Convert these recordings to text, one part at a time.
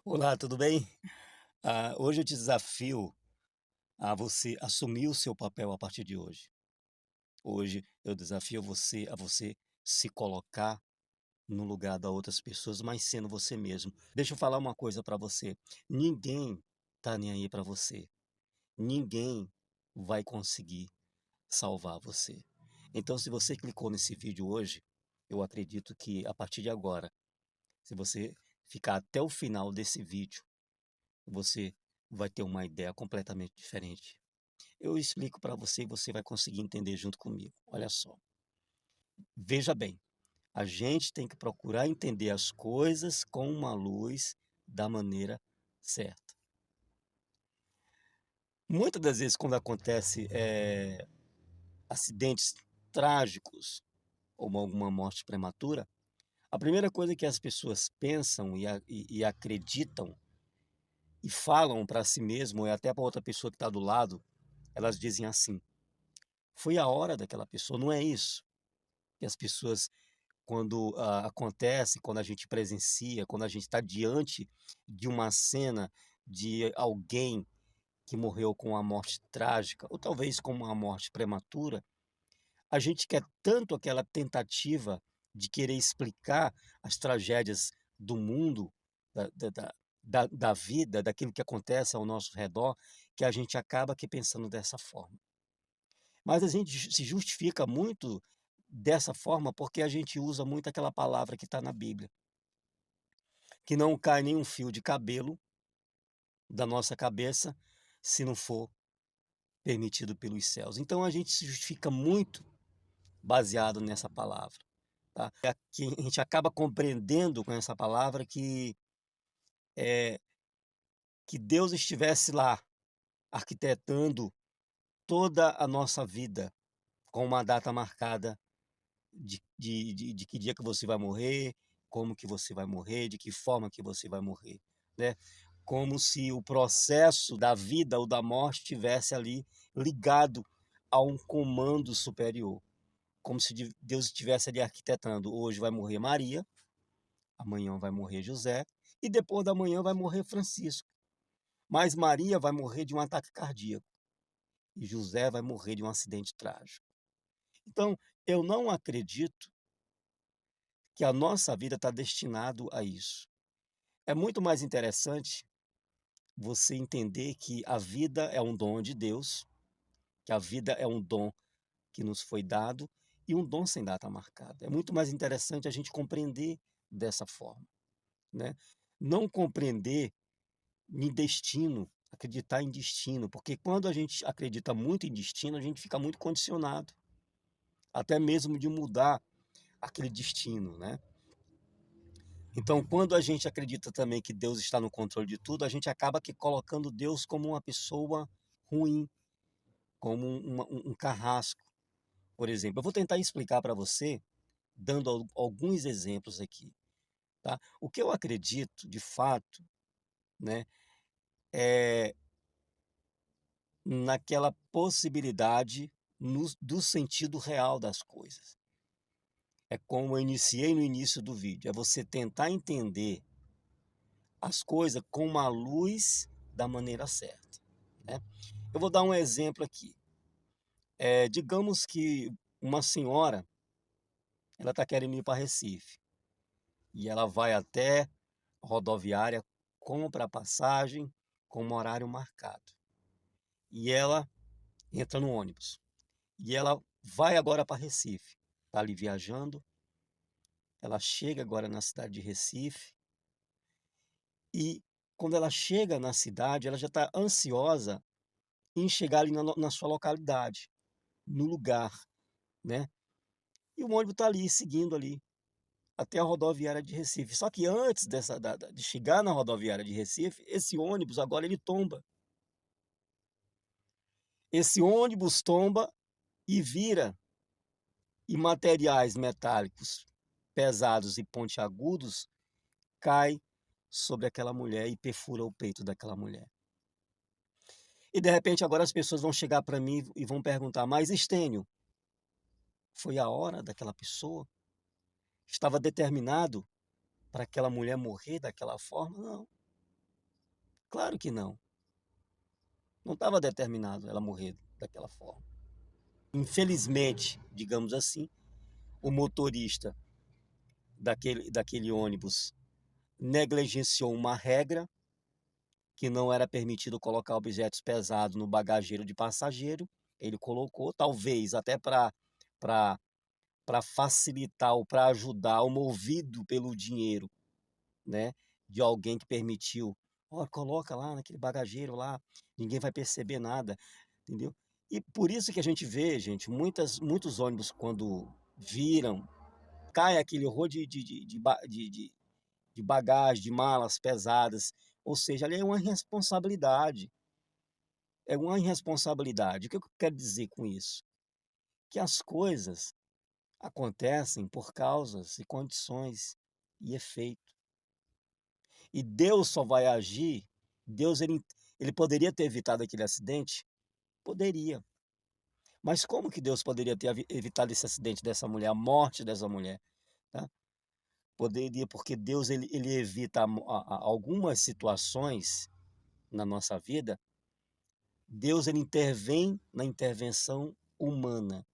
Olá, tudo bem? Hoje eu te desafio a você assumir o seu papel a partir de hoje. Hoje eu desafio você a você se colocar no lugar das outras pessoas, mas sendo você mesmo. Deixa eu falar uma coisa para você: ninguém tá nem aí para você. Ninguém vai conseguir salvar você. Então, se você clicou nesse vídeo hoje, eu acredito que a partir de agora, se você ficar até o final desse vídeo, você vai ter uma ideia completamente diferente. Eu explico para você e você vai conseguir entender junto comigo. Olha só, veja bem, a gente tem que procurar entender as coisas com uma luz da maneira certa. Muitas das vezes, quando acontece acidentes trágicos ou alguma morte prematura, a primeira coisa que as pessoas pensam e acreditam e falam para si mesmo, e até para outra pessoa que está do lado, elas dizem assim: foi a hora daquela pessoa, não é isso? Que as pessoas, quando acontece, quando a gente presencia, quando a gente está diante de uma cena de alguém que morreu com uma morte trágica, ou talvez com uma morte prematura, a gente quer tanto aquela tentativa de querer explicar as tragédias do mundo, da vida, daquilo que acontece ao nosso redor, que a gente acaba aqui pensando dessa forma. Mas a gente se justifica muito dessa forma, porque a gente usa muito aquela palavra que está na Bíblia, que não cai nenhum fio de cabelo da nossa cabeça, se não for permitido pelos céus. Então a gente se justifica muito baseado nessa palavra, tá? Que a gente acaba compreendendo com essa palavra eh, que Deus estivesse lá arquitetando toda a nossa vida com uma data marcada de que dia que você vai morrer, como que você vai morrer, de que forma que você vai morrer, né? Como se o processo da vida ou da morte estivesse ali ligado a um comando superior, como se Deus estivesse ali arquitetando: hoje vai morrer Maria, amanhã vai morrer José e depois da manhã vai morrer Francisco. Mas Maria vai morrer de um ataque cardíaco e José vai morrer de um acidente trágico. Então, eu não acredito que a nossa vida está destinado a isso. É muito mais interessante você entender que a vida é um dom de Deus, que a vida é um dom que nos foi dado e um dom sem data marcada. É muito mais interessante a gente compreender dessa forma, né? Não compreender em destino, acreditar em destino, porque quando a gente acredita muito em destino, a gente fica muito condicionado, até mesmo de mudar aquele destino, né? Então, quando a gente acredita também que Deus está no controle de tudo, a gente acaba que colocando Deus como uma pessoa ruim, como um carrasco, por exemplo. Eu vou tentar explicar para você, dando alguns exemplos aqui, tá? O que eu acredito, de fato, né, é naquela possibilidade do sentido real das coisas. É como eu iniciei no início do vídeo, é você tentar entender as coisas com uma luz da maneira certa, né? Eu vou dar um exemplo aqui. Digamos que uma senhora, ela está querendo ir para Recife e ela vai até a rodoviária, compra a passagem com um horário marcado e ela entra no ônibus e ela vai agora para Recife. Está ali viajando, ela chega agora na cidade de Recife e quando ela chega na cidade, ela já está ansiosa em chegar ali na sua localidade, no lugar, né? E o ônibus está ali, seguindo ali, até a rodoviária de Recife. Só que antes de chegar na rodoviária de Recife, esse ônibus agora ele tomba. Esse ônibus tomba e vira, e materiais metálicos pesados e pontiagudos cai sobre aquela mulher e perfura o peito daquela mulher. E de repente agora as pessoas vão chegar para mim e vão perguntar: mas Estênio, foi a hora daquela pessoa? Estava determinado para aquela mulher morrer daquela forma? Não. Claro que não. Não estava determinado ela morrer daquela forma. Infelizmente, digamos assim, o motorista daquele ônibus negligenciou uma regra que não era permitido colocar objetos pesados no bagageiro de passageiro. Ele colocou, talvez até para facilitar ou para ajudar o movido pelo dinheiro, né, de alguém que permitiu. Ó, coloca lá naquele bagageiro lá, ninguém vai perceber nada, entendeu? E por isso que a gente vê, gente, muitos ônibus quando viram, cai aquele horror de bagagem, de malas pesadas, ou seja, ali é uma irresponsabilidade. É uma irresponsabilidade. O que eu quero dizer com isso? Que as coisas acontecem por causas e condições e efeito. E Deus só vai agir, Deus ele poderia ter evitado aquele acidente? Poderia. Mas como que Deus poderia ter evitado esse acidente dessa mulher, a morte dessa mulher? Tá? Poderia, porque Deus ele evita algumas situações na nossa vida. Deus ele intervém na intervenção humana.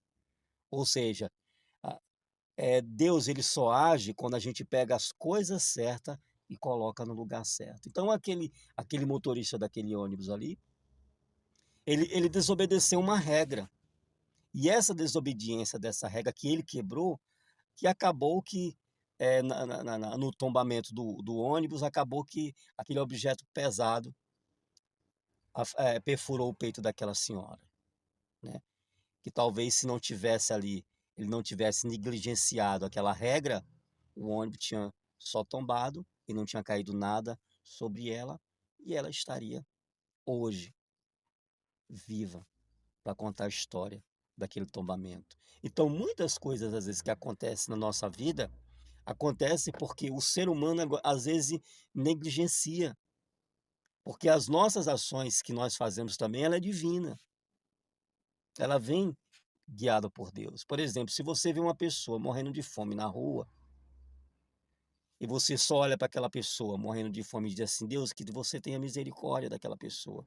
Ou seja, Deus ele só age quando a gente pega as coisas certas e coloca no lugar certo. Então aquele motorista daquele ônibus ali, ele desobedeceu uma regra. E essa desobediência dessa regra que ele quebrou, que acabou que no tombamento do ônibus, acabou que aquele objeto pesado perfurou o peito daquela senhora, né? Que talvez se não tivesse ali, ele não tivesse negligenciado aquela regra, o ônibus tinha só tombado e não tinha caído nada sobre ela e ela estaria hoje viva para contar a história daquele tombamento. Então, muitas coisas às vezes que acontecem na nossa vida acontecem porque o ser humano às vezes negligencia, porque as nossas ações que nós fazemos também ela é divina. Ela vem guiada por Deus. Por exemplo, se você vê uma pessoa morrendo de fome na rua, e você só olha para aquela pessoa morrendo de fome e diz assim: Deus, que você tenha misericórdia daquela pessoa.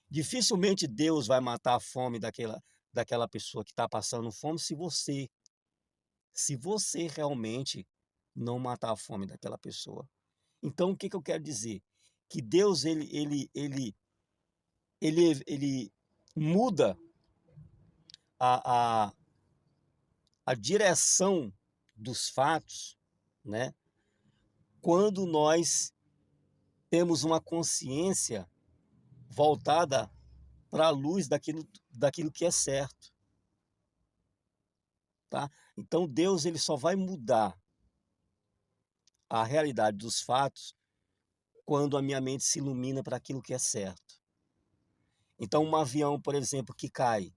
Dificilmente Deus vai matar a fome daquela pessoa que está passando fome se você realmente não matar a fome daquela pessoa. Então, o que eu quero dizer? Que Deus, ele muda a, a, a direção dos fatos, né? Quando nós temos uma consciência voltada para a luz daquilo que é certo, tá? Então Deus ele só vai mudar a realidade dos fatos quando a minha mente se ilumina para aquilo que é certo. Então um avião, por exemplo, que cai,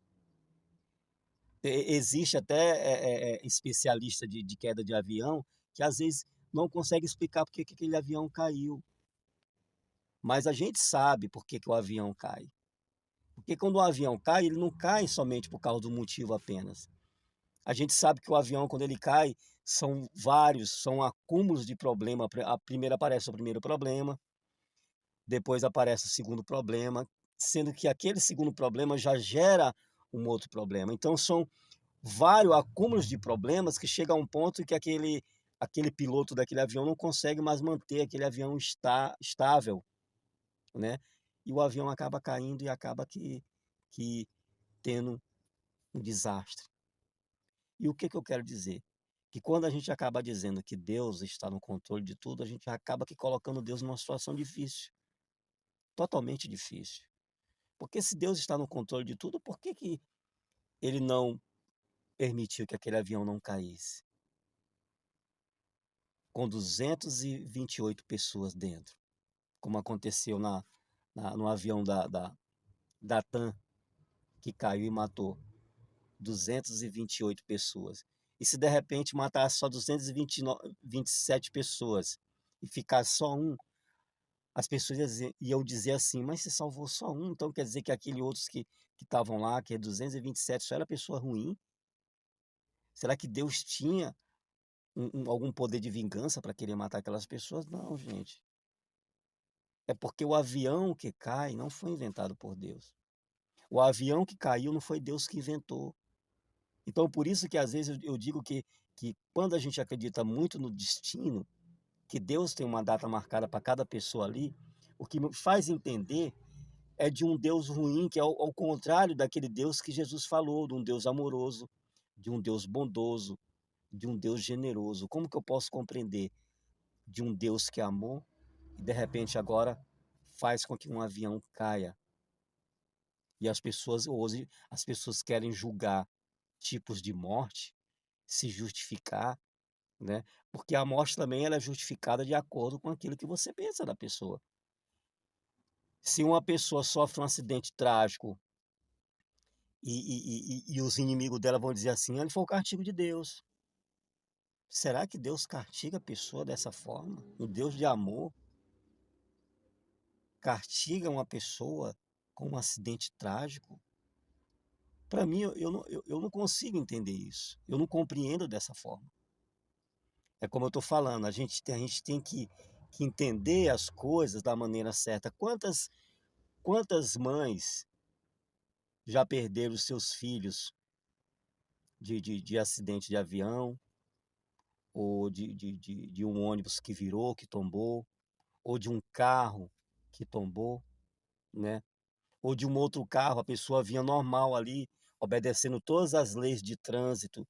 existe até especialista de queda de avião que às vezes não consegue explicar por que aquele avião caiu, mas a gente sabe por que o avião cai. Porque quando o avião cai, ele não cai somente por causa do motivo apenas. A gente sabe que o avião, quando ele cai, são vários, são acúmulos de problema. Primeiro aparece o primeiro problema, depois aparece o segundo problema, sendo que aquele segundo problema já gera um outro problema. Então, são vários acúmulos de problemas que chega a um ponto que aquele piloto daquele avião não consegue mais manter aquele avião estável, né? E o avião acaba caindo e acaba que tendo um desastre. E o que eu quero dizer? Que quando a gente acaba dizendo que Deus está no controle de tudo, a gente acaba que colocando Deus numa situação difícil, totalmente difícil. Porque se Deus está no controle de tudo, por que ele não permitiu que aquele avião não caísse? Com 228 pessoas dentro, como aconteceu no avião da TAM, que caiu e matou 228 pessoas. E se de repente matasse só 227 pessoas e ficasse só um, as pessoas iam dizer assim: mas você salvou só um, então quer dizer que aqueles outros que estavam lá, que é 227, só era pessoa ruim? Será que Deus tinha algum poder de vingança para querer matar aquelas pessoas? Não, gente. É porque o avião que cai não foi inventado por Deus. O avião que caiu não foi Deus que inventou. Então, por isso que às vezes eu digo que quando a gente acredita muito no destino, que Deus tem uma data marcada para cada pessoa ali, o que me faz entender é de um Deus ruim, que é ao contrário daquele Deus que Jesus falou, de um Deus amoroso, de um Deus bondoso, de um Deus generoso. Como que eu posso compreender de um Deus que amou e de repente agora faz com que um avião caia? E as pessoas hoje, as pessoas querem julgar tipos de morte, se justificar, né? Porque a morte também ela é justificada de acordo com aquilo que você pensa da pessoa. Se uma pessoa sofre um acidente trágico e os inimigos dela vão dizer assim: "Ele foi o castigo de Deus". Será que Deus castiga a pessoa dessa forma? Um Deus de amor castiga uma pessoa com um acidente trágico? Para mim, eu não consigo entender isso. Eu não compreendo dessa forma. É como eu estou falando, a gente tem que entender as coisas da maneira certa. Quantas mães já perderam seus filhos de acidente de avião, ou de um ônibus que virou, que tombou, ou de um carro que tombou, né? Ou de um outro carro, a pessoa vinha normal ali, obedecendo todas as leis de trânsito,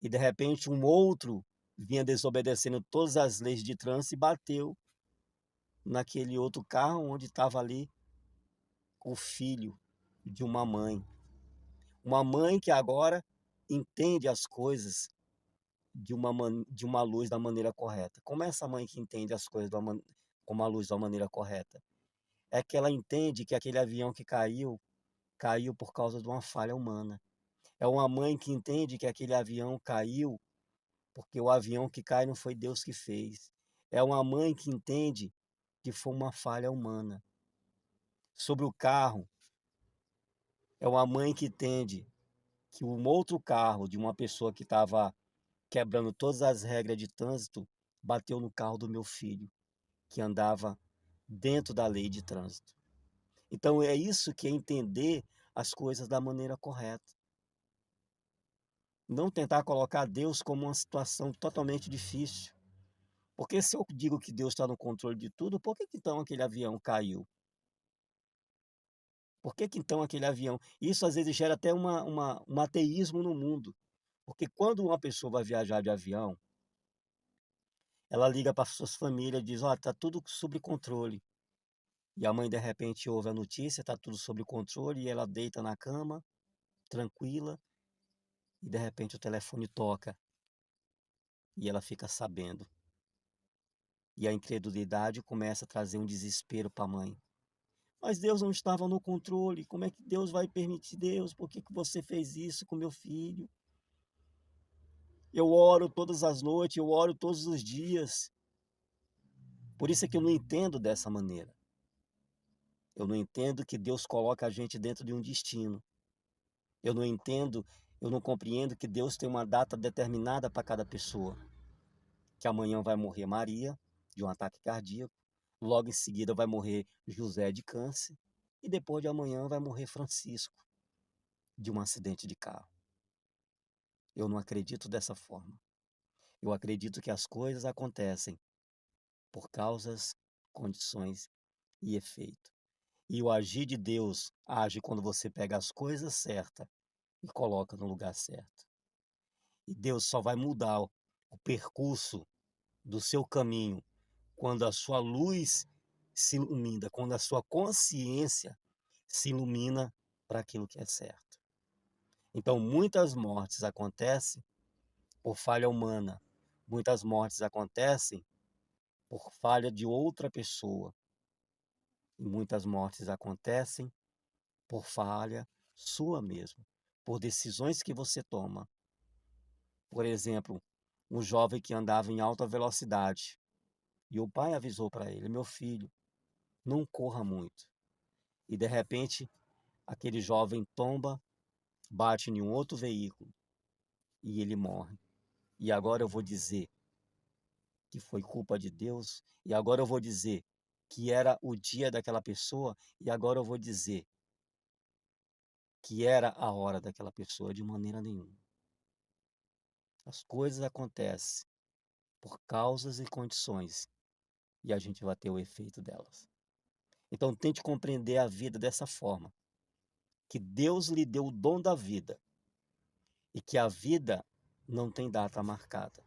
e de repente um outro vinha desobedecendo todas as leis de trânsito e bateu naquele outro carro onde estava ali o filho de uma mãe. Uma mãe que agora entende as coisas de uma luz da maneira correta. Como é essa mãe que entende as coisas com uma luz da maneira correta? É que ela entende que aquele avião que caiu, caiu por causa de uma falha humana. É uma mãe que entende que aquele avião caiu porque o avião que cai não foi Deus que fez. É uma mãe que entende que foi uma falha humana. Sobre o carro, é uma mãe que entende que um outro carro de uma pessoa que estava quebrando todas as regras de trânsito bateu no carro do meu filho, que andava dentro da lei de trânsito. Então é isso que é entender as coisas da maneira correta. Não tentar colocar Deus como uma situação totalmente difícil. Porque se eu digo que Deus está no controle de tudo, por que que então aquele avião caiu? Por que que então aquele avião? Isso às vezes gera até um ateísmo no mundo. Porque quando uma pessoa vai viajar de avião, ela liga para suas famílias e diz: "Ó, tá tudo sob controle". E a mãe de repente ouve a notícia, tá tudo sob controle, e ela deita na cama, tranquila, e de repente o telefone toca e ela fica sabendo. E a incredulidade começa a trazer um desespero para a mãe. Mas Deus não estava no controle. Como é que Deus vai permitir? Deus, por que que você fez isso com meu filho? Eu oro todas as noites, eu oro todos os dias. Por isso é que eu não entendo dessa maneira. Eu não entendo que Deus coloca a gente dentro de um destino. Eu não entendo, eu não compreendo que Deus tem uma data determinada para cada pessoa. Que amanhã vai morrer Maria de um ataque cardíaco, logo em seguida vai morrer José de câncer e depois de amanhã vai morrer Francisco de um acidente de carro. Eu não acredito dessa forma. Eu acredito que as coisas acontecem por causas, condições e efeito. E o agir de Deus age quando você pega as coisas certas e coloca no lugar certo. E Deus só vai mudar o percurso do seu caminho quando a sua luz se ilumina, quando a sua consciência se ilumina para aquilo que é certo. Então, muitas mortes acontecem por falha humana, muitas mortes acontecem por falha de outra pessoa, e muitas mortes acontecem por falha sua mesmo, por decisões que você toma. Por exemplo, um jovem que andava em alta velocidade e o pai avisou para ele: meu filho, não corra muito. E de repente, aquele jovem tomba, bate em um outro veículo e ele morre. E agora eu vou dizer que foi culpa de Deus, e agora eu vou dizer que era o dia daquela pessoa e agora eu vou dizer que era a hora daquela pessoa de maneira nenhuma. As coisas acontecem por causas e condições e a gente vai ter o efeito delas. Então tente compreender a vida dessa forma, que Deus lhe deu o dom da vida e que a vida não tem data marcada.